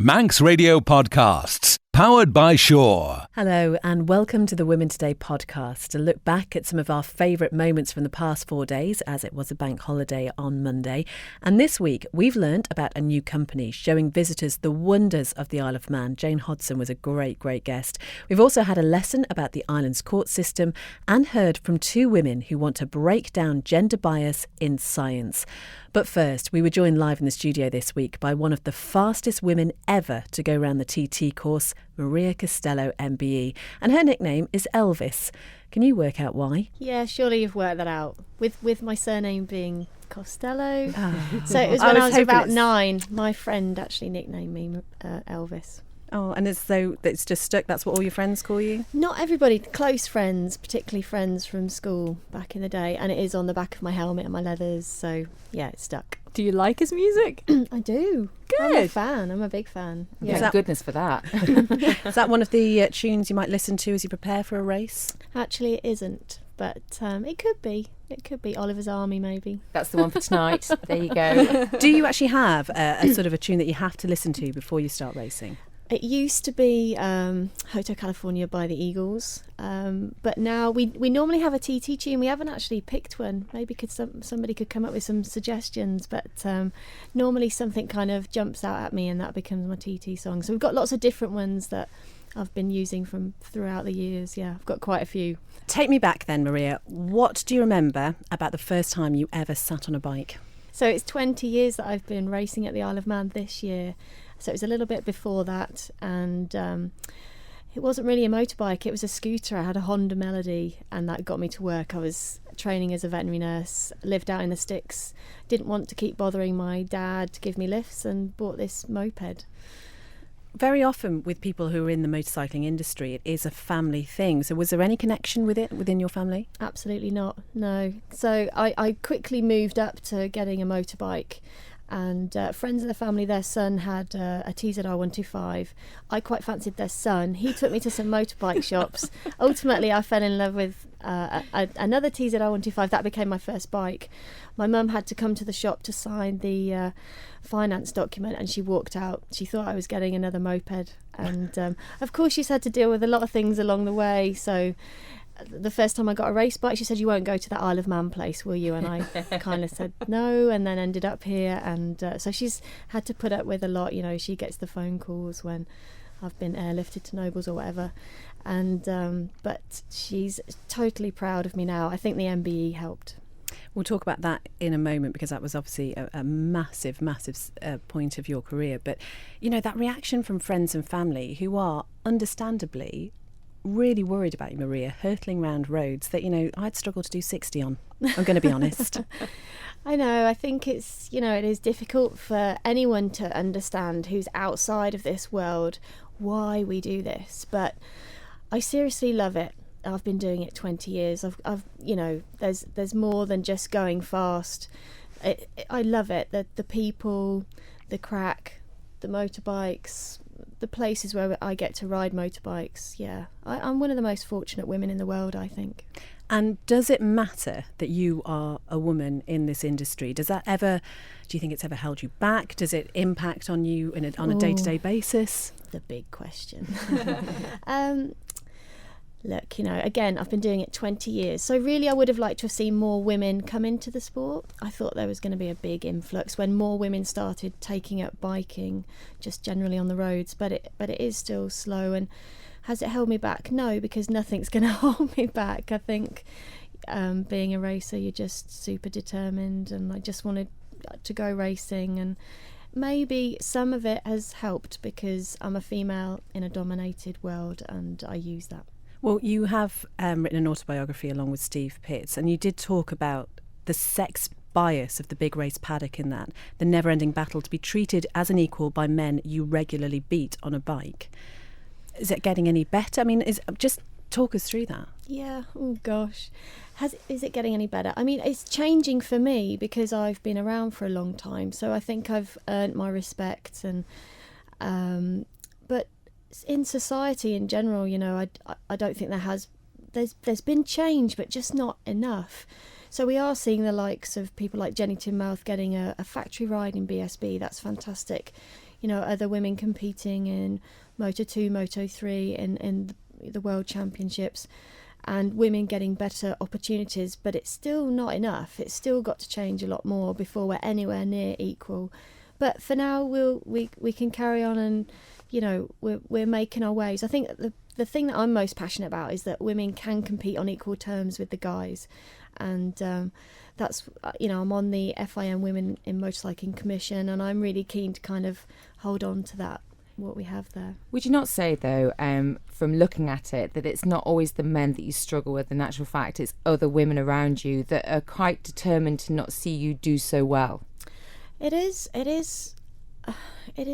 Manx Radio Podcasts, powered by Shaw. Hello and welcome to the Women Today podcast, a look back at some of our favourite moments from the past 4 days, as it was a bank holiday on Monday. And this week we've learnt about a new company showing visitors the wonders of the Isle of Man. Jane Hodson was a great guest. We've also had a lesson about the island's court system and heard from two women who want to break down gender bias in science. But first, we were joined live in the studio this week by one of the fastest women ever to go around the TT course, Maria Costello MBE, and her nickname is Elvis. Can you work out why? Yeah, surely you've worked that out. With my surname being Costello. So it was when I was about 9. My friend actually nicknamed me Elvis. Oh, and as though it's just stuck, that's what all your friends call you? Not everybody, close friends, particularly friends from school back in the day, and it is on the back of my helmet and my leathers, so yeah, it's stuck. Do you like his music? I do. Good. I'm a big fan. Yeah. Thank goodness for that. Is that one of the tunes you might listen to as you prepare for a race? Actually, it isn't, but it could be. It could be Oliver's Army, maybe. That's the one for tonight. There you go. Do you actually have a sort of a tune that you have to listen to before you start racing? It used to be Hotel California by the Eagles, but now we normally have a TT tune. We haven't actually picked one. Maybe somebody could come up with some suggestions, but normally something kind of jumps out at me and that becomes my TT song. So we've got lots of different ones that I've been using from throughout the years. Yeah, I've got quite a few. Take me back then, Maria. What do you remember about the first time you ever sat on a bike? So it's 20 years that I've been racing at the Isle of Man this year. So it was a little bit before that, and it wasn't really a motorbike, it was a scooter. I had a Honda Melody, and that got me to work. I was training as a veterinary nurse, lived out in the sticks, didn't want to keep bothering my dad to give me lifts, and bought this moped. Very often with people who are in the motorcycling industry, it is a family thing. So was there any connection with it within your family? Absolutely not, no. So I quickly moved up to getting a motorbike. And friends of the family, their son had a TZR 125. I quite fancied their son. He took me to some motorbike shops. Ultimately, I fell in love with another TZR 125. That became my first bike. My mum had to come to the shop to sign the finance document, and she walked out. She thought I was getting another moped. And of course, she's had to deal with a lot of things along the way. So the first time I got a race bike, she said, "You won't go to that Isle of Man place, will you?" And I kind of said no, and then ended up here. And so she's had to put up with a lot. You know, she gets the phone calls when I've been airlifted to Nobles or whatever. And but she's totally proud of me now. I think the MBE helped. We'll talk about that in a moment, because that was obviously a massive point of your career. But, you know, that reaction from friends and family who are understandably really worried about you, Maria, hurtling round roads that, you know, I'd struggle to do 60 on. I'm going to be honest. I know. I think it's, you know, it is difficult for anyone to understand who's outside of this world why we do this. But I seriously love it. I've been doing it 20 years. I've you know, there's more than just going fast. I love it. The people, the crack, the motorbikes, the places where I get to ride motorbikes. Yeah, I'm one of the most fortunate women in the world, I think. And does it matter that you are a woman in this industry? Do you think it's ever held you back? Does it impact on you on a day-to-day basis? The big question. Look, you know, again, I've been doing it 20 years. So really, I would have liked to have seen more women come into the sport. I thought there was going to be a big influx when more women started taking up biking, just generally on the roads. But it is still slow. And has it held me back? No, because nothing's going to hold me back. I think being a racer, you're just super determined, and I just wanted to go racing. And maybe some of it has helped because I'm a female in a dominated world, and I use that. Well, you have written an autobiography along with Steve Pitts, and you did talk about the sex bias of the big race paddock in that, the never-ending battle to be treated as an equal by men you regularly beat on a bike. Is it getting any better? I mean, just talk us through that. Yeah, oh gosh. Is it getting any better? I mean, it's changing for me because I've been around for a long time, so I think I've earned my respect. And but in society in general, you know, I don't think there's been change, but just not enough. So we are seeing the likes of people like Jenny Tinmouth getting a factory ride in BSB. That's fantastic. other women competing in Moto2, Moto3 in the World Championships, and women getting better opportunities, but it's still not enough. It's still got to change a lot more before we're anywhere near equal. But for now, we can carry on, and we're making our ways. I think the thing that I'm most passionate about is that women can compete on equal terms with the guys, and that's I'm on the FIM Women in Motorcycling Commission, and I'm really keen to kind of hold on to that, what we have there. Would you not say, though, from looking at it, that it's not always the men that you struggle with? In actual fact, it's other women around you that are quite determined to not see you do so well. It is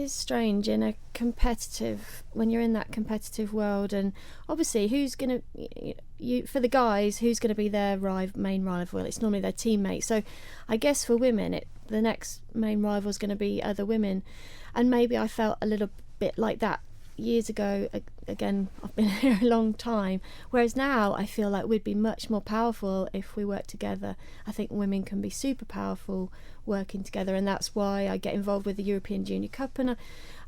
strange when you're in that competitive world, and obviously who's going to, for the guys, who's going to be their main rival? It's normally their teammate. So I guess for women, the next main rival is going to be other women, and maybe I felt a little bit like that years ago. Again, I've been here a long time, whereas now I feel like we'd be much more powerful if we work together. I think women can be super powerful working together, and that's why I get involved with the European Junior Cup, and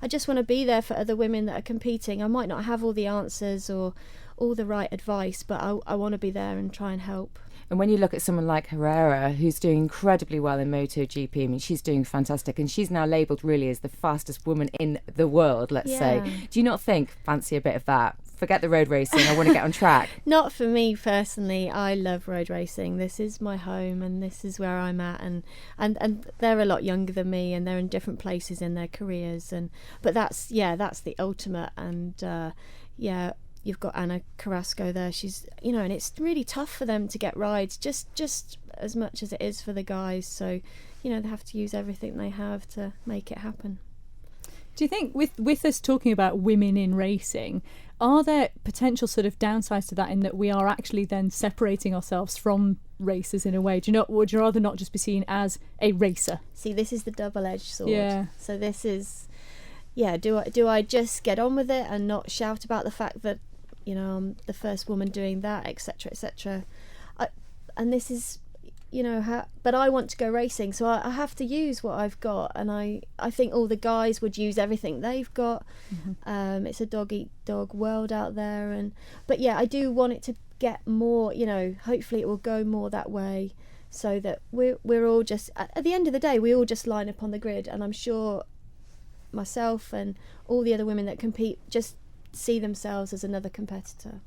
I just want to be there for other women that are competing. I might not have all the answers or all the right advice, but I want to be there and try and help. And when you look at someone like Herrera, who's doing incredibly well in MotoGP, I mean, she's doing fantastic, and she's now labelled really as the fastest woman in the world, let's say. Do you not think, fancy a bit of that? Forget the road racing, I want to get on track. Not for me personally. I love road racing. This is my home, and this is where I'm at, and they're a lot younger than me, and they're in different places in their careers, but that's the ultimate. And you've got Ana Carrasco there. She's, and it's really tough for them to get rides, just as much as it is for the guys. So, they have to use everything they have to make it happen. Do you think with us talking about women in racing, are there potential sort of downsides to that, in that we are actually then separating ourselves from racers in a way? Would you rather not just be seen as a racer? See, this is the double-edged sword. Yeah. So this is, do I just get on with it and not shout about the fact that, I'm the first woman doing that, etc., etc. And this is, but I want to go racing, so I have to use what I've got, and I think all the guys would use everything they've got. Mm-hmm. It's a dog-eat-dog world out there, but I do want it to get more. Hopefully it will go more that way, so that we're all just, at the end of the day, we all just line up on the grid, and I'm sure myself and all the other women that compete just see themselves as another competitor.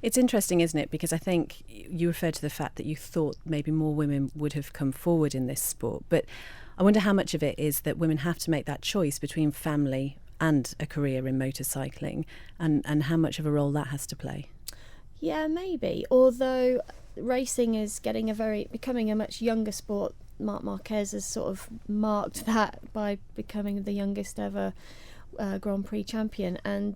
It's interesting, isn't it? Because I think you referred to the fact that you thought maybe more women would have come forward in this sport. But I wonder how much of it is that women have to make that choice between family and a career in motorcycling, and how much of a role that has to play. Yeah, maybe. Although racing is becoming a much younger sport. Marc Marquez has sort of marked that by becoming the youngest ever Grand Prix champion, and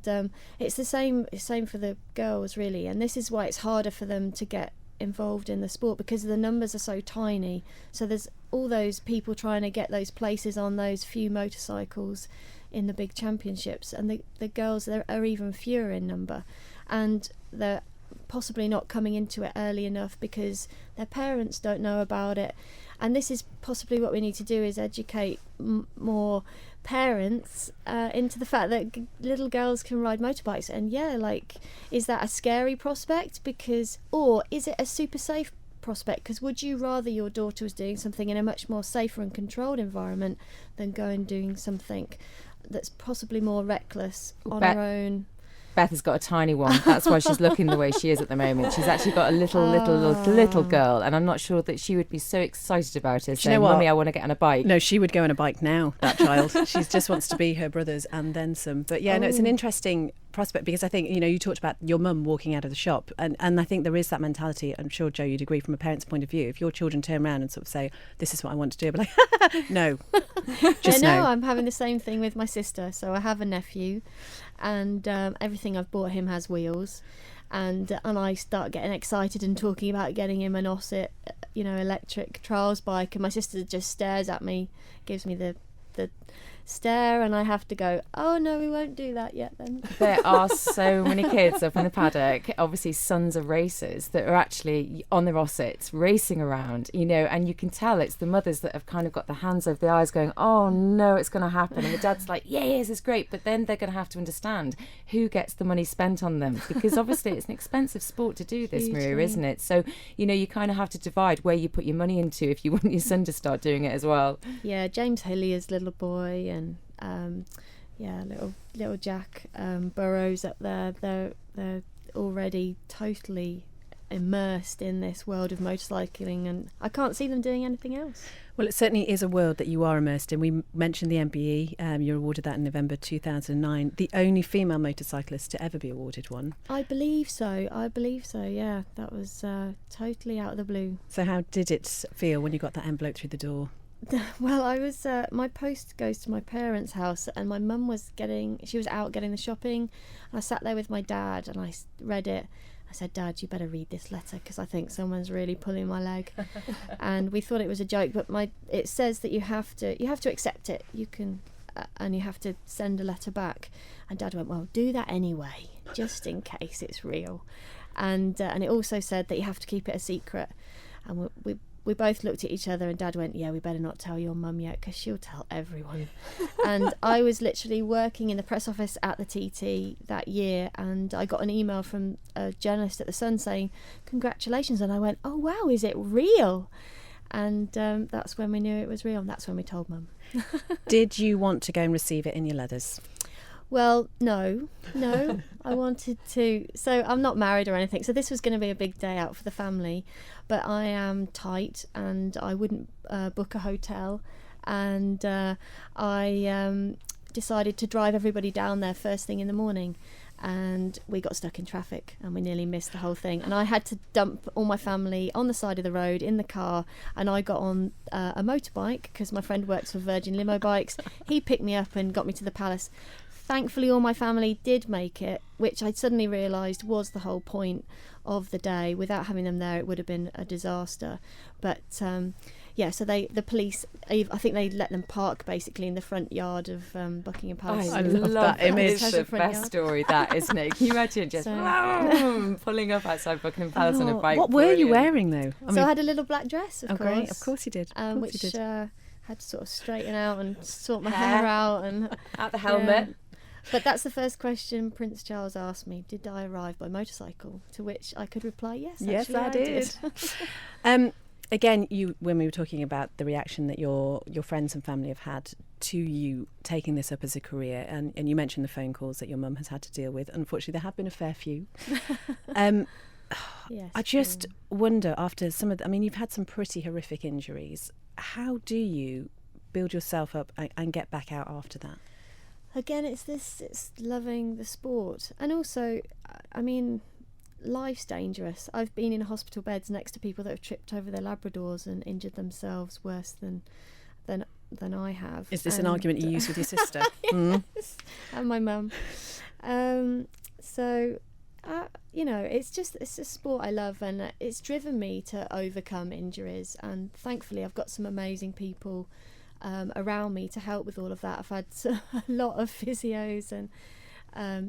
it's the same for the girls, really, and this is why it's harder for them to get involved in the sport, because the numbers are so tiny. So there's all those people trying to get those places on those few motorcycles in the big championships, and the girls are even fewer in number, and they're possibly not coming into it early enough because their parents don't know about it. And this is possibly what we need to do, is educate more parents into the fact that little girls can ride motorbikes. And is that a scary prospect? Or is it a super safe prospect? Because would you rather your daughter was doing something in a much more safer and controlled environment than go and doing something that's possibly more reckless on her own? Beth has got a tiny one. That's why she's looking the way she is at the moment. She's actually got a little girl, and I'm not sure that she would be so excited about it, saying, "Mummy, I want to get on a bike." No, she would go on a bike now, that child. She just wants to be her brothers and then some. But it's an interesting prospect, because I think, you talked about your mum walking out of the shop, and I think there is that mentality. I'm sure, Jo, you'd agree, from a parent's point of view. If your children turn around and sort of say, "This is what I want to do," but no. Just no. no. I'm having the same thing with my sister. So I have a nephew, and everything I've bought him has wheels, and I start getting excited and talking about getting him an Ossett, electric trials bike, and my sister just stares at me, gives me the stare, and I have to go, oh no, we won't do that yet then. There are so many kids up in the paddock, obviously sons of racers, that are actually on the Rossets racing around, you know, and you can tell it's the mothers that have kind of got their hands over the eyes going, oh no, it's going to happen. And the dad's like, yes, it's great. But then they're going to have to understand who gets the money spent on them, because obviously it's an expensive sport to do this, Maria, isn't it? So, you know, you kind of have to divide where you put your money into if you want your son to start doing it as well. Yeah, James Hillier's little boy, and little Jack Burrows up there. They're already totally immersed in this world of motorcycling, and I can't see them doing anything else. Well, it certainly is a world that you are immersed in. We mentioned the MBE. You were awarded that in November 2009. The only female motorcyclist to ever be awarded one. I believe so. Yeah, that was totally out of the blue. So how did it feel when you got that envelope through the door? Well, I was. My post goes to my parents' house, and my mum was out getting the shopping. And I sat there with my dad, and I read it. I said, Dad, you better read this letter, because I think someone's really pulling my leg. And we thought it was a joke, but it says that you have to accept it. You can, and you have to send a letter back. And Dad went, well, do that anyway, just in case it's real. And it also said that you have to keep it a secret. And we both looked at each other, and Dad went, yeah, we better not tell your mum yet, because she'll tell everyone. And I was literally working in the press office at the TT that year, and I got an email from a journalist at The Sun saying, congratulations. And I went, oh, wow, is it real? And that's when we knew it was real, and that's when we told Mum. Did you want to go and receive it in your leathers? Well, no, I wanted to. So I'm not married or anything, so this was going to be a big day out for the family, but I am tight, and I wouldn't book a hotel, and I decided to drive everybody down there first thing in the morning, and we got stuck in traffic, and we nearly missed the whole thing, and I had to dump all my family on the side of the road in the car, and I got on a motorbike, because my friend works for Virgin Limo Bikes. He picked me up and got me to the palace. Thankfully, all my family did make it, which I suddenly realised was the whole point of the day. Without having them there, it would have been a disaster. But so the police, I think they let them park basically in the front yard of Buckingham Palace. I love that image. It's the best yard. story, that, isn't it? Can you imagine just pulling up outside Buckingham Palace on a bike? What were you wearing though? I had a little black dress, of course. Great. Of course you did. Which had to sort of straighten out and sort my hair out and out the helmet. Yeah. But that's the first question Prince Charles asked me. Did I arrive by motorcycle? To which I could reply, yes, yes, actually, I did. Again, when we were talking about the reaction that your friends and family have had to you taking this up as a career, and you mentioned the phone calls that your mum has had to deal with. Unfortunately, there have been a fair few. Yes, I just wonder, after you've had some pretty horrific injuries. How do you build yourself up and get back out after that? Again, it's loving the sport. And also, I mean, life's dangerous. I've been in hospital beds next to people that have tripped over their Labradors and injured themselves worse than I have. Is this an argument you use with your sister? Yes, and my mum. It's a sport I love, and it's driven me to overcome injuries. And thankfully, I've got some amazing people around me to help with all of that. I've had a lot of physios and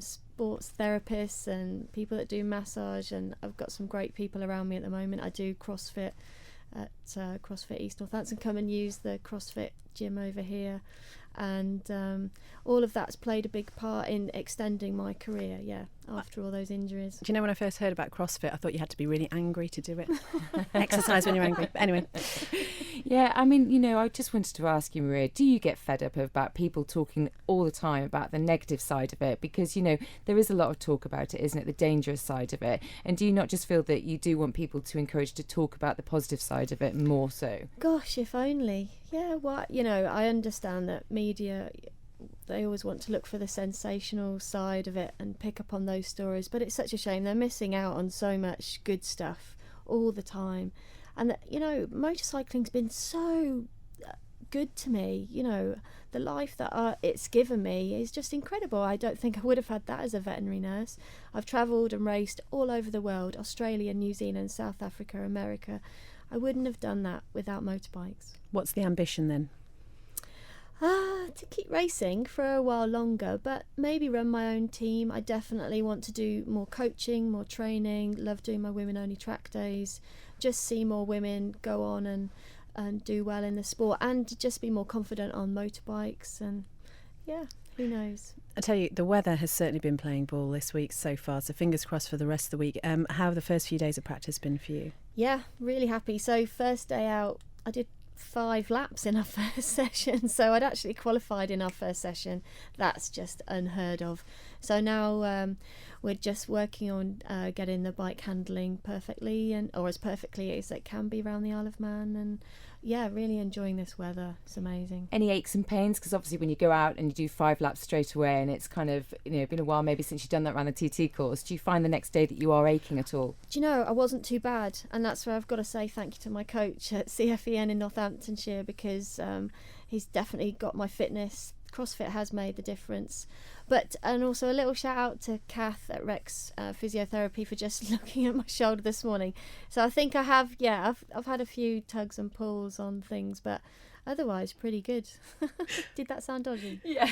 sports therapists and people that do massage, and I've got some great people around me at the moment. I do CrossFit at CrossFit East Northampton. Come and use the CrossFit gym over here, and all of that's played a big part in extending my career, after all those injuries. Do you know, when I first heard about CrossFit, I thought you had to be really angry to do it. Exercise when you're angry. But anyway. Yeah, I mean, I just wanted to ask you, Maria, do you get fed up about people talking all the time about the negative side of it? Because, there is a lot of talk about it, isn't it? The dangerous side of it. And do you not just feel that you do want people to encourage to talk about the positive side of it more so? Gosh, if only. Yeah, I understand that media, they always want to look for the sensational side of it and pick up on those stories, but it's such a shame. They're missing out on so much good stuff all the time. And motorcycling's been so good to me. The life that it's given me is just incredible. I don't think I would have had that as a veterinary nurse. I've travelled and raced all over the world: Australia, New Zealand, South Africa, America. I wouldn't have done that without motorbikes. What's the ambition then? To keep racing for a while longer, but maybe run my own team. I definitely want to do more coaching, more training, love doing my women-only track days, just see more women go on and do well in the sport, and just be more confident on motorbikes, and yeah, who knows. I tell you, the weather has certainly been playing ball this week so far, so fingers crossed for the rest of the week. How have the first few days of practice been for you? Yeah, really happy. So first day out, I did 5 laps in our first session, so I'd actually qualified in our first session. That's just unheard of. So now we're just working on getting the bike handling perfectly, or as perfectly as it can be around the Isle of Man, and yeah, really enjoying this weather. It's amazing. Any aches and pains? Because obviously when you go out and you do 5 laps straight away, and it's kind of, been a while maybe since you've done that around the TT course, do you find the next day that you are aching at all? Do you know, I wasn't too bad, and that's where I've got to say thank you to my coach at CFEN in Northamptonshire, because he's definitely got my fitness. CrossFit has made the difference. And also a little shout out to Kath at Rex Physiotherapy for just looking at my shoulder this morning. So I think I have, I've had a few tugs and pulls on things, but otherwise pretty good. Did that sound dodgy? Yeah.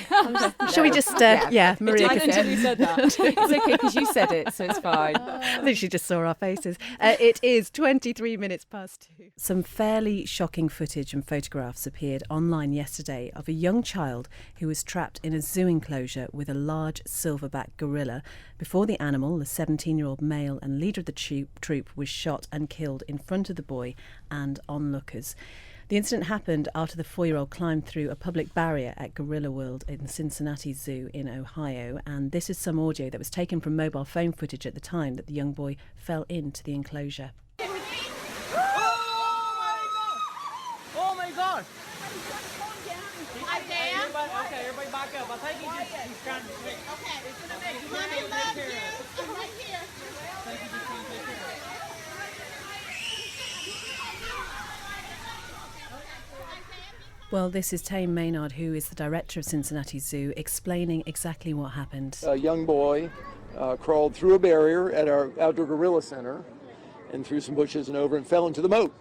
Shall we just, Maria I think you said that. It's okay because you said it, so it's fine. I think she just saw our faces. It is 23 minutes past 2. Some fairly shocking footage and photographs appeared online yesterday of a young child who was trapped in a zoo enclosure with a large silverback gorilla before the animal, the 17-year-old male and leader of the troop, was shot and killed in front of the boy and onlookers. The incident happened after the 4-year-old climbed through a public barrier at Gorilla World in Cincinnati Zoo in Ohio, and this is some audio that was taken from mobile phone footage at the time that the young boy fell into the enclosure. Oh my God! Isaiah? Okay, everybody back up. I think he's trying to switch. Okay, Mommy loves you. I'm right here. Thank you, just trying to take care of it. Well, this is Tame Maynard, who is the director of Cincinnati Zoo, explaining exactly what happened. A young boy crawled through a barrier at our outdoor gorilla center and through some bushes and over and fell into the moat.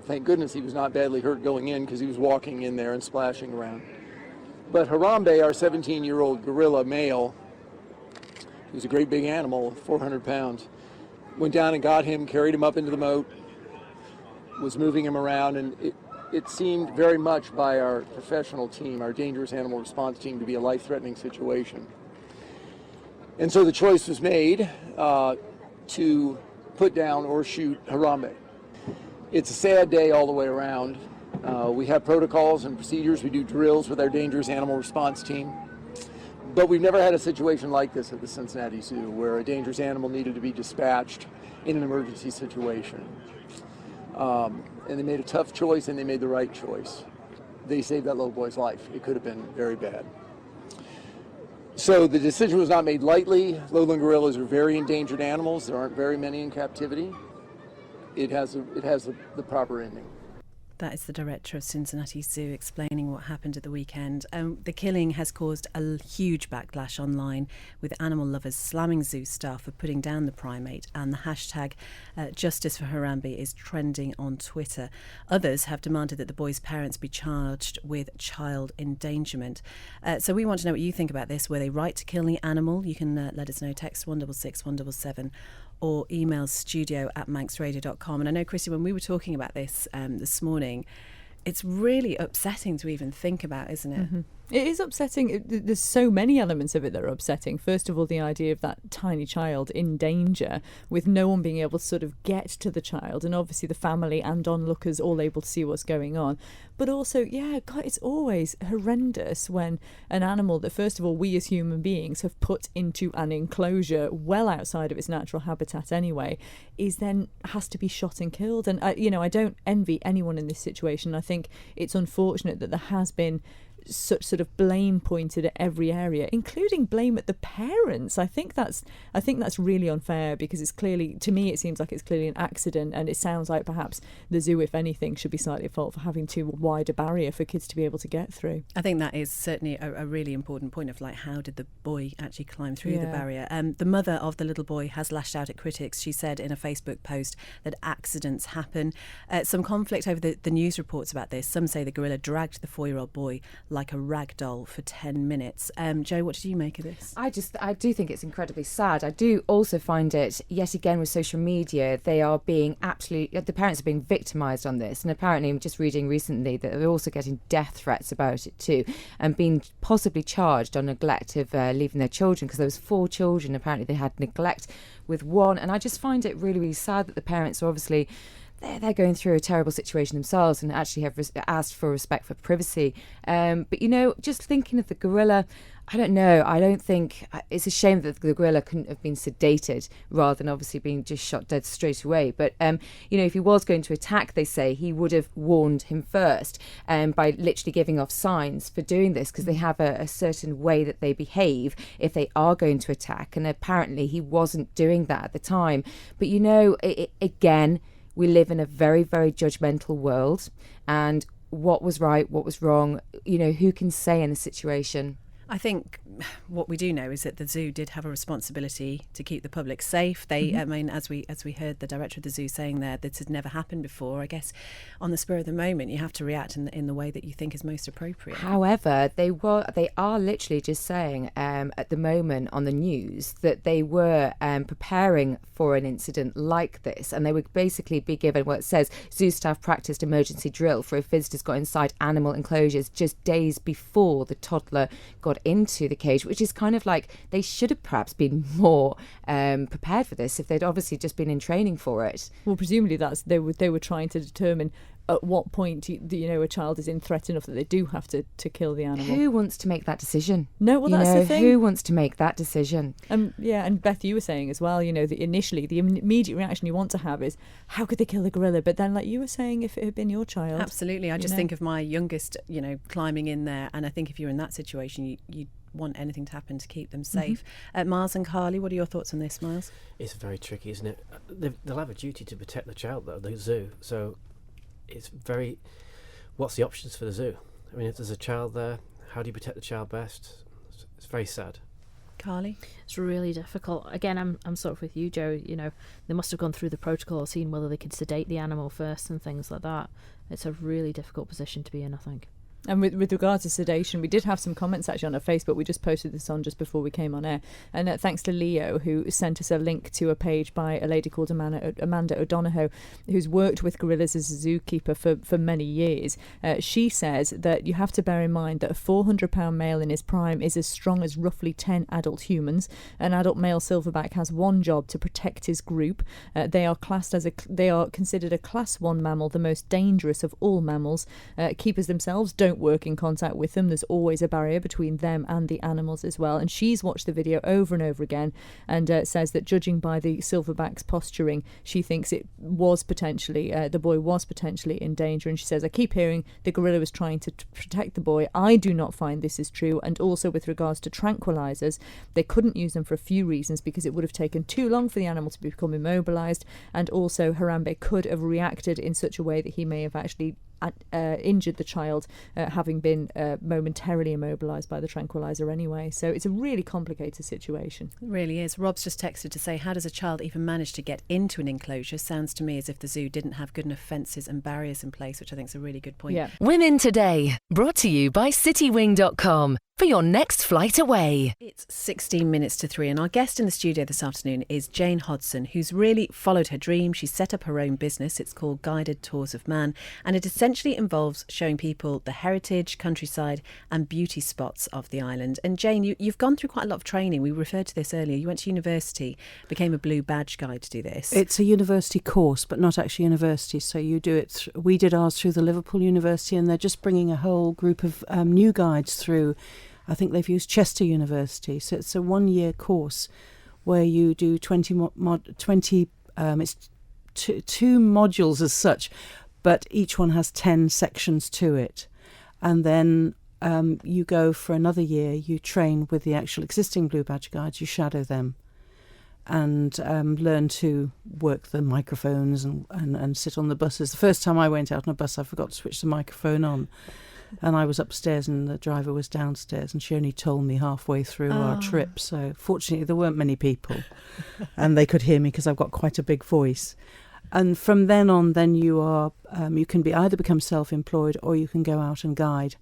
Thank goodness he was not badly hurt going in because he was walking in there and splashing around. But Harambe, our 17-year-old gorilla male, who's a great big animal, 400 pounds, went down and got him, carried him up into the moat, was moving him around, and it seemed very much by our professional team, our dangerous animal response team, to be a life-threatening situation. And so the choice was made to put down or shoot Harambe. It's a sad day all the way around. We have protocols and procedures. We do drills with our dangerous animal response team. But we've never had a situation like this at the Cincinnati Zoo, where a dangerous animal needed to be dispatched in an emergency situation. And they made a tough choice, and they made the right choice. They saved that little boy's life. It could have been very bad. So the decision was not made lightly. Lowland gorillas are very endangered animals. There aren't very many in captivity. It has the proper ending. That is the director of Cincinnati Zoo explaining what happened at the weekend. The killing has caused a huge backlash online, with animal lovers slamming zoo staff for putting down the primate, and the hashtag Justice for Harambe is trending on Twitter. Others have demanded that the boy's parents be charged with child endangerment. So we want to know what you think about this. Were they right to kill the animal? You can let us know. Text 166 177 or email studio@manxradio.com. And I know, Chrissy, when we were talking about this this morning, it's really upsetting to even think about, isn't it? Mm-hmm. It is upsetting. There's so many elements of it that are upsetting. First of all, the idea of that tiny child in danger with no one being able to sort of get to the child, and obviously the family and onlookers all able to see what's going on. But also, God, it's always horrendous when an animal that, first of all, we as human beings have put into an enclosure well outside of its natural habitat anyway, is then has to be shot and killed. And, I don't envy anyone in this situation. I think it's unfortunate that there has been such sort of blame pointed at every area, including blame at the parents. I think that's really unfair, because it's clearly, to me, it seems like it's clearly an accident, and it sounds like perhaps the zoo, if anything, should be slightly at fault for having too wide a barrier for kids to be able to get through. I think that is certainly a really important point of, like, how did the boy actually climb through the barrier? The mother of the little boy has lashed out at critics. She said in a Facebook post that accidents happen. Some conflict over the news reports about this. Some say the gorilla dragged the 4-year-old boy like a rag doll for 10 minutes. Jo, what did you make of this? I do think it's incredibly sad. I do also find it, yet again with social media, the parents are being victimised on this. And apparently I'm just reading recently that they're also getting death threats about it too, and being possibly charged on neglect of leaving their children, because there was 4 children. Apparently they had neglect with 1. And I just find it really, really sad that the parents are obviously they're going through a terrible situation themselves and actually have asked for respect for privacy. But, just thinking of the gorilla, I don't know. I don't think it's a shame that the gorilla couldn't have been sedated rather than obviously being just shot dead straight away. But, if he was going to attack, they say he would have warned him first by literally giving off signs for doing this, because they have a certain way that they behave if they are going to attack. And apparently he wasn't doing that at the time. But, again, we live in a very, very judgmental world, and what was right, what was wrong, who can say in the situation? I think what we do know is that the zoo did have a responsibility to keep the public safe. They, I mean, as we heard the director of the zoo saying there, this had never happened before. I guess on the spur of the moment, you have to react in the way that you think is most appropriate. However, they are literally just saying at the moment on the news that they were preparing for an incident like this, and they would basically be given what it says: zoo staff practiced emergency drill for if visitors got inside animal enclosures just days before the toddler got into the cage, which is kind of like they should have perhaps been more prepared for this if they'd obviously just been in training for it. Well, presumably they were trying to determine at what point a child is in threat enough that they do have to kill the animal. Who wants to make that decision? No, well, that's the thing. Who wants to make that decision? And Beth, you were saying as well, initially the immediate reaction you want to have is, how could they kill the gorilla? But then, like you were saying, if it had been your child. Absolutely. I just think of my youngest, climbing in there, and I think if you're in that situation, you want anything to happen to keep them safe. Miles and Carly, what are your thoughts on this, Miles? It's very tricky, isn't it? They'll have a duty to protect the child, though, the zoo. So it's very... What's the options for the zoo? I mean, if there's a child there, how do you protect the child best? It's very sad. Carly? It's really difficult. Again, I'm sort of with you, Jo. They must have gone through the protocol, seen whether they could sedate the animal first and things like that. It's a really difficult position to be in, I think. And with regards to sedation, we did have some comments actually on our Facebook. We just posted this on just before we came on air. And thanks to Leo, who sent us a link to a page by a lady called Amanda O'Donoghue, who's worked with gorillas as a zookeeper for many years. She says that you have to bear in mind that a 400-pound male in his prime is as strong as roughly 10 adult humans. An adult male silverback has one job: to protect his group. They are considered a class 1 mammal, the most dangerous of all mammals. Keepers themselves don't work in contact with them. There's always a barrier between them and the animals as well. And she's watched the video over and over again and says that judging by the silverback's posturing, she thinks it was potentially, the boy was potentially in danger. And she says, I keep hearing the gorilla was trying to protect the boy. I do not find this is true. And also with regards to tranquilizers, they couldn't use them for a few reasons, because it would have taken too long for the animal to become immobilized. And also Harambe could have reacted in such a way that he may have actually injured the child, having been momentarily immobilised by the tranquilizer anyway. So it's a really complicated situation. It really is. Rob's just texted to say, how does a child even manage to get into an enclosure? Sounds to me as if the zoo didn't have good enough fences and barriers in place, which I think is a really good point. Yeah. Women Today, brought to you by citywing.com. For your next flight away. It's 16 minutes to 3, and our guest in the studio this afternoon is Jane Hodson, who's really followed her dream. She's set up her own business. It's called Guided Tours of Man, and it essentially involves showing people the heritage, countryside and beauty spots of the island. And Jane, you've gone through quite a lot of training. We referred to this earlier. You went to university, became a Blue Badge guide to do this. It's a university course, but not actually university. So you do it. We did ours through the Liverpool University, and they're just bringing a whole group of new guides through. I think they've used Chester University. So it's a 1-year course where you do it's two modules as such, but each one has 10 sections to it. And then you go for another year, you train with the actual existing Blue Badge guides, you shadow them and learn to work the microphones and sit on the buses. The first time I went out on a bus, I forgot to switch the microphone on. And I was upstairs and the driver was downstairs, and she only told me halfway through our trip. So fortunately there weren't many people and they could hear me because I've got quite a big voice. And from then on, then you are you can be either become self-employed or you can go out and guide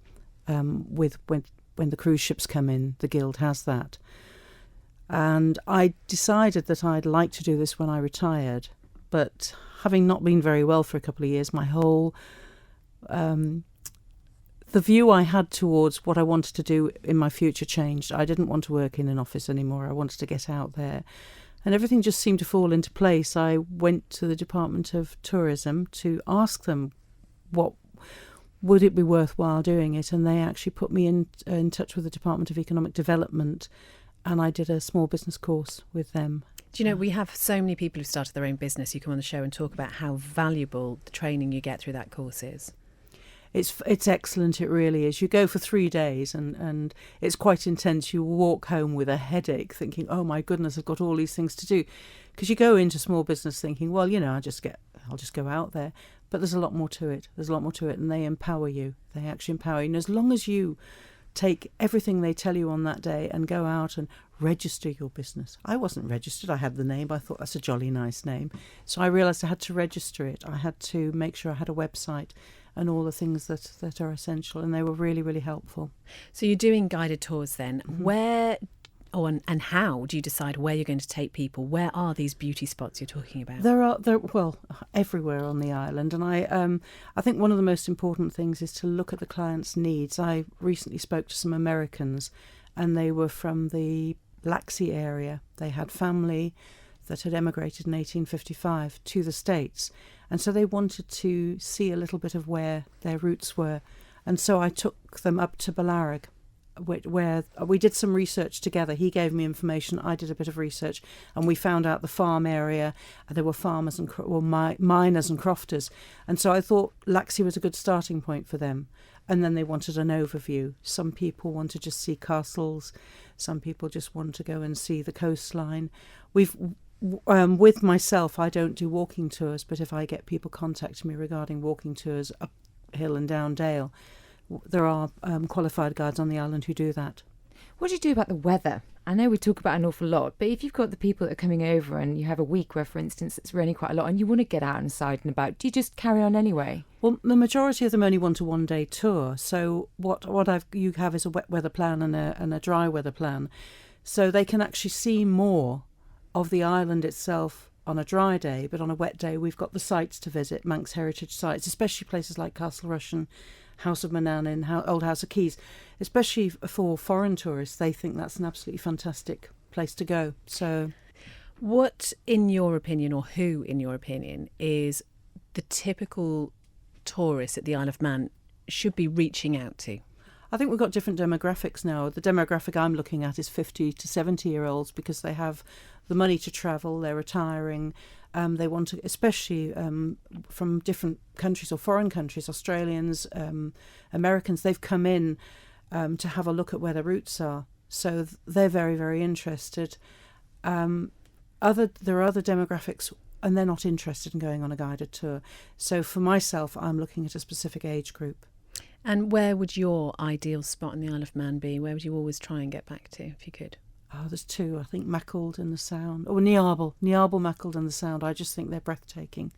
with when the cruise ships come in. The Guild has that. And I decided that I'd like to do this when I retired. But having not been very well for a couple of years, my whole... the view I had towards what I wanted to do in my future changed. I didn't want to work in an office anymore. I wanted to get out there. And everything just seemed to fall into place. I went to the Department of Tourism to ask them what would it be worthwhile doing it, and they actually put me in touch with the Department of Economic Development, and I did a small business course with them. Do you know, we have so many people who started their own business. You come on the show and talk about how valuable the training you get through that course is. It's excellent, it really is. You go for 3 days and it's quite intense. You walk home with a headache thinking, oh my goodness, I've got all these things to do. Because you go into small business thinking, well, you know, I'll just go out there. But there's a lot more to it. And they empower you. They actually empower you. And as long as you take everything they tell you on that day and go out and register your business. I wasn't registered. I had the name. I thought that's a jolly nice name. So I realised I had to register it. I had to make sure I had a website and all the things that are essential, and they were really, really helpful. So you're doing guided tours then. Mm-hmm. Where and how do you decide where you're going to take people? Where are these beauty spots you're talking about? They're everywhere on the island, and I think one of the most important things is to look at the client's needs. I recently spoke to some Americans, and they were from the Black Sea area. They had family that had emigrated in 1855 to the States, and so they wanted to see a little bit of where their roots were. And so I took them up to Ballarig, where we did some research together. He gave me information, I did a bit of research, and we found out the farm area. There were farmers and miners and crofters, and so I thought Laxey was a good starting point for them. And then they wanted an overview. Some people want to just see castles, some people just want to go and see the coastline. With myself, I don't do walking tours, but if I get people contacting me regarding walking tours uphill and down Dale, there are qualified guides on the island who do that. What do you do about the weather? I know we talk about an awful lot, but if you've got the people that are coming over and you have a week where, for instance, it's raining quite a lot and you want to get out inside and about, do you just carry on anyway? Well, the majority of them only want a one-day tour. So what you have is a wet weather plan and a dry weather plan. So they can actually see more of the island itself on a dry day, but on a wet day we've got the sites to visit, Manx heritage sites, especially places like Castle Rushen, House of Manannan, Old House of Keys. Especially for foreign tourists, they think that's an absolutely fantastic place to go. So, what, in your opinion, or who, in your opinion, is the typical tourist at the Isle of Man should be reaching out to? I think we've got different demographics now. The demographic I'm looking at is 50 to 70-year-olds because they have the money to travel, they're retiring, they want to, especially from different countries or foreign countries, Australians, Americans, they've come in to have a look at where their roots are. So they're very, very interested. There are other demographics and they're not interested in going on a guided tour. So for myself, I'm looking at a specific age group. And where would your ideal spot in the Isle of Man be? Where would you always try and get back to if you could? Oh, there's two. I think Maccled and the Sound. Oh, Niarbyl, Maccled and the Sound. I just think they're breathtaking.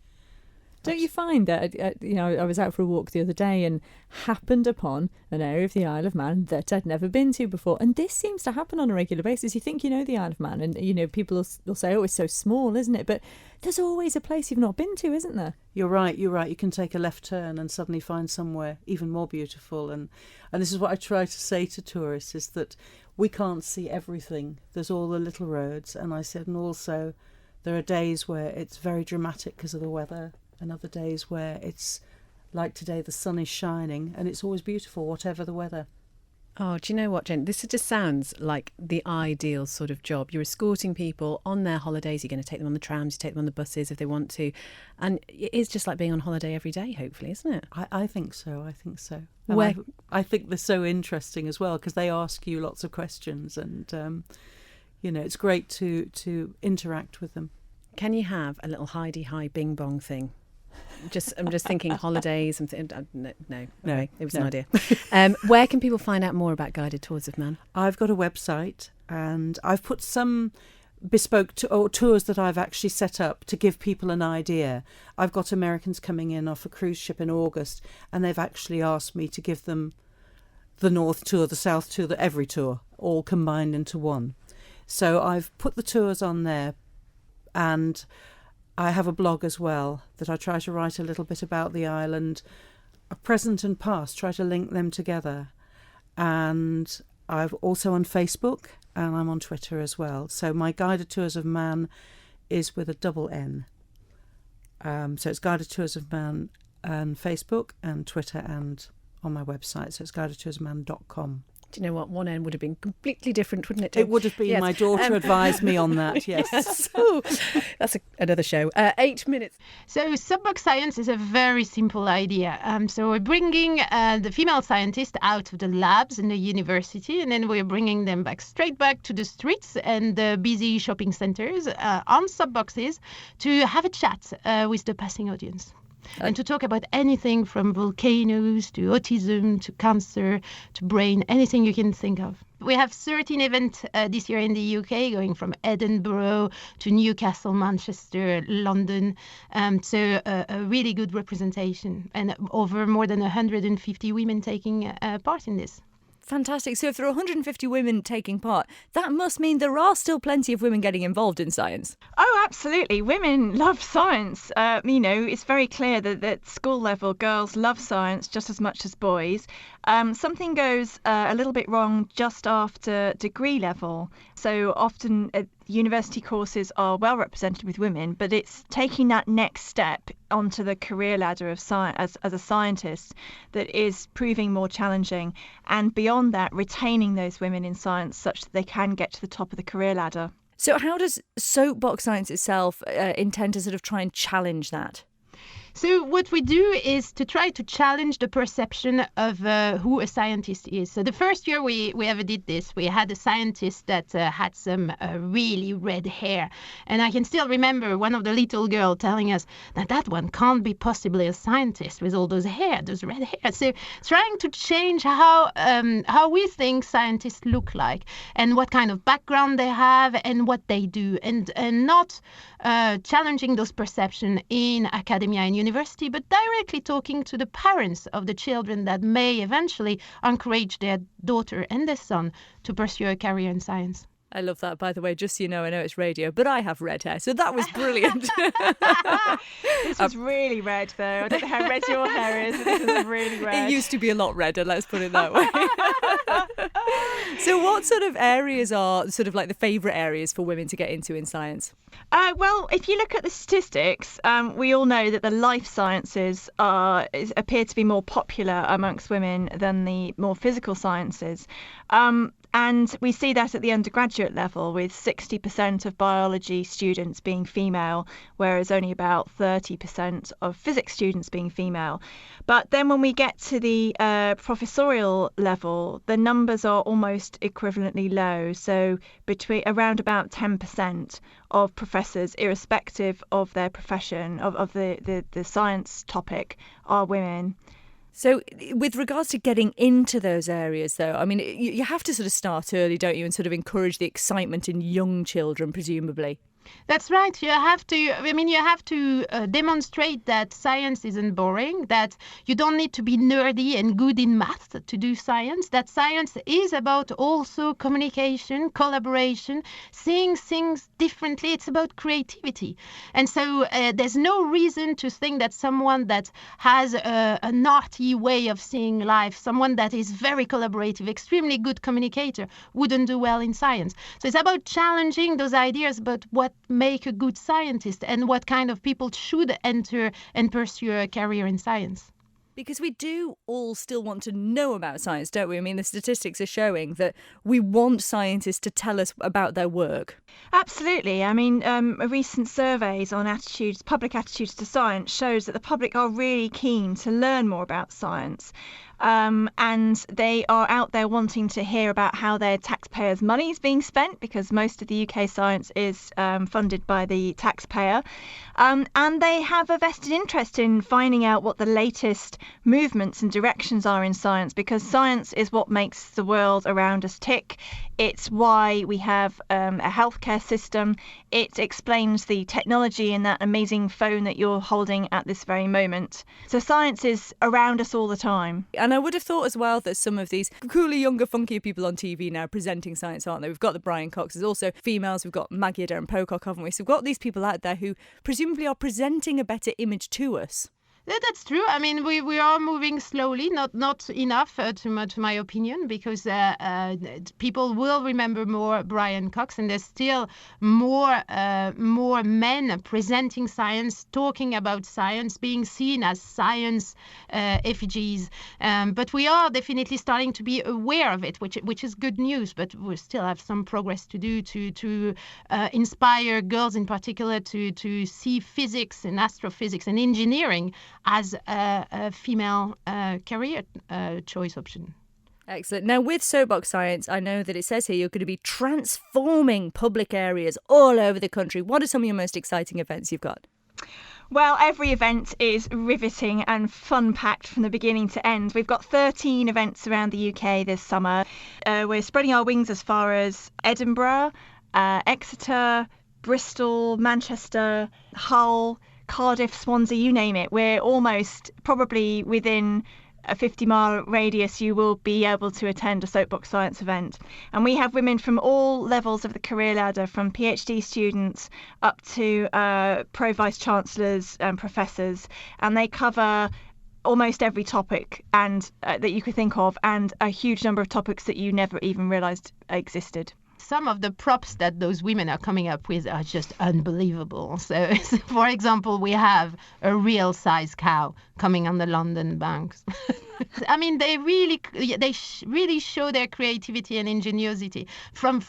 Don't you find that, I was out for a walk the other day and happened upon an area of the Isle of Man that I'd never been to before. And this seems to happen on a regular basis. You think you know the Isle of Man and, people will say, oh, it's so small, isn't it? But there's always a place you've not been to, isn't there? You're right. You can take a left turn and suddenly find somewhere even more beautiful. And this is what I try to say to tourists, is that we can't see everything. There's all the little roads. And I said, and also there are days where it's very dramatic because of the weather, and other days where it's like today, the sun is shining and it's always beautiful, whatever the weather. Oh, do you know what, Jen? This just sounds like the ideal sort of job. You're escorting people on their holidays. You're going to take them on the trams, you take them on the buses if they want to. And it is just like being on holiday every day, hopefully, isn't it? I think so. And I think they're so interesting as well because they ask you lots of questions and, it's great to interact with them. Can you have a little hidey-hi bing-bong thing? I'm just thinking holidays. No, okay, it was an idea. Where can people find out more about guided tours of Man? I've got a website and I've put some bespoke tours that I've actually set up to give people an idea. I've got Americans coming in off a cruise ship in August and they've actually asked me to give them the North Tour, the South Tour, every tour, all combined into one. So I've put the tours on there, and I have a blog as well that I try to write a little bit about the island, present and past, try to link them together. And I'm also on Facebook, and I'm on Twitter as well. So my Guided Tours of Man is with a double N. So it's Guided Tours of Man on Facebook and Twitter and on my website. So it's guidedtoursofman.com. Do you know what? One end would have been completely different, wouldn't it? It would have been. Yes. My daughter advised me on that, yes. Yes. Ooh, that's another show. 8 minutes. So Subbox Science is a very simple idea. So we're bringing the female scientists out of the labs in the university, and then we're bringing them straight back to the streets and the busy shopping centres on Subboxes to have a chat with the passing audience. And to talk about anything from volcanoes to autism to cancer to brain, anything you can think of. We have 13 events this year in the UK, going from Edinburgh to Newcastle, Manchester, London. So a really good representation, and over more than 150 women taking part in this. Fantastic. So if there are 150 women taking part, that must mean there are still plenty of women getting involved in science. Oh, absolutely. Women love science. It's very clear that at school level, girls love science just as much as boys. Something goes a little bit wrong just after degree level. So often university courses are well represented with women, but it's taking that next step onto the career ladder of science as a scientist that is proving more challenging. And beyond that, retaining those women in science such that they can get to the top of the career ladder. So how does Soapbox Science itself intend to sort of try and challenge that? So what we do is to try to challenge the perception of who a scientist is. So the first year we ever did this, we had a scientist that had some really red hair. And I can still remember one of the little girls telling us that one can't be possibly a scientist with all those red hair. So trying to change how we think scientists look like and what kind of background they have and what they do, and not challenging those perceptions in academia and university, but directly talking to the parents of the children that may eventually encourage their daughter and their son to pursue a career in science. I love that, by the way. Just so you know, I know it's radio, but I have red hair, so that was brilliant. This was really red, though. I don't know how red your hair is, but this is really red. It used to be a lot redder, let's put it that way. So what sort of areas are sort of like the favourite areas for women to get into in science? Well, if you look at the statistics, we all know that the life sciences appear to be more popular amongst women than the more physical sciences. And we see that at the undergraduate level, with 60% of biology students being female, whereas only about 30% of physics students being female. But then when we get to the professorial level, the numbers are almost equivalently low. So around about 10% of professors, irrespective of their profession, of the science topic, are women. So with regards to getting into those areas, though, I mean, you have to sort of start early, don't you, and sort of encourage the excitement in young children, presumably. That's right. You have to demonstrate that science isn't boring, that you don't need to be nerdy and good in math to do science, that science is about also communication, collaboration, seeing things differently. It's about creativity. And so there's no reason to think that someone that has a naughty way of seeing life, someone that is very collaborative, extremely good communicator, wouldn't do well in science. So it's about challenging those ideas about what make a good scientist and what kind of people should enter and pursue a career in science. Because we do all still want to know about science, don't we? I mean, the statistics are showing that we want scientists to tell us about their work. Absolutely. I mean, recent surveys on public attitudes to science shows that the public are really keen to learn more about science. And they are out there wanting to hear about how their taxpayers' money is being spent, because most of the UK science is funded by the taxpayer. And they have a vested interest in finding out what the latest movements and directions are in science, because science is what makes the world around us tick. It's why we have a healthcare system. It explains the technology in that amazing phone that you're holding at this very moment. So science is around us all the time. And And I would have thought as well that some of these cooler, younger, funkier people on TV now presenting science, aren't they? We've got the Brian Cox. There's also females. We've got Maggie Adair and Pocock, haven't we? So we've got these people out there who presumably are presenting a better image to us. That's true. I mean, we are moving slowly, not enough to my opinion, because people will remember more Brian Cox, and there's still more men presenting science, talking about science, being seen as science effigies. But we are definitely starting to be aware of it, which is good news. But we still have some progress to do to inspire girls in particular to see physics and astrophysics and engineering as a female career choice option. Excellent. Now, with Soapbox Science, I know that it says here you're going to be transforming public areas all over the country. What are some of your most exciting events you've got? Well, every event is riveting and fun-packed from the beginning to end. We've got 13 events around the UK this summer. We're spreading our wings as far as Edinburgh, Exeter, Bristol, Manchester, Hull, Cardiff, Swansea, you name it. We're almost probably within a 50-mile radius you will be able to attend a Soapbox Science event. And we have women from all levels of the career ladder, from PhD students up to pro vice-chancellors and professors, and they cover almost every topic and that you could think of, and a huge number of topics that you never even realised existed. Some of the props that those women are coming up with are just unbelievable. So, for example, we have a real size cow coming on the London banks. I mean, they really show their creativity and ingenuity from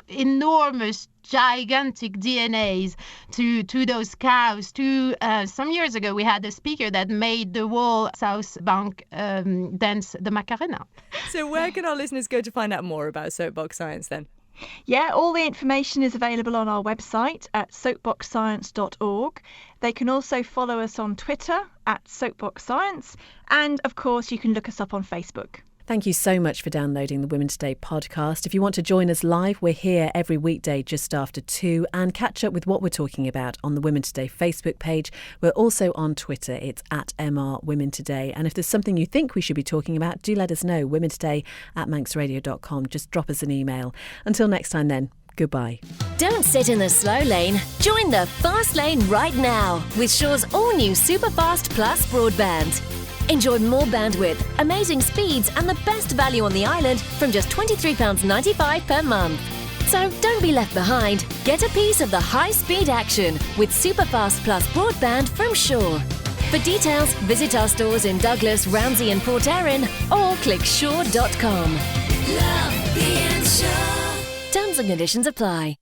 enormous, gigantic DNAs to those cows. To some years ago, we had a speaker that made the whole South Bank dance the Macarena. So where can our listeners go to find out more about Soapbox Science then? Yeah, all the information is available on our website at soapboxscience.org. They can also follow us on Twitter at Soapbox Science, and of course you can look us up on Facebook. Thank you so much for downloading the Women Today podcast. If you want to join us live, we're here every weekday just after 2, and catch up with what we're talking about on the Women Today Facebook page. We're also on Twitter. It's at MR Women Today. And if there's something you think we should be talking about, do let us know. womentoday@manxradio.com. Just drop us an email. Until next time then, goodbye. Don't sit in the slow lane. Join the fast lane right now with Shaw's all-new Superfast Plus broadband. Enjoy more bandwidth, amazing speeds and the best value on the island from just £23.95 per month. So don't be left behind. Get a piece of the high-speed action with Superfast Plus broadband from Shaw. For details, visit our stores in Douglas, Ramsey and Port Erin or click shaw.com. Love being Shaw. Terms and conditions apply.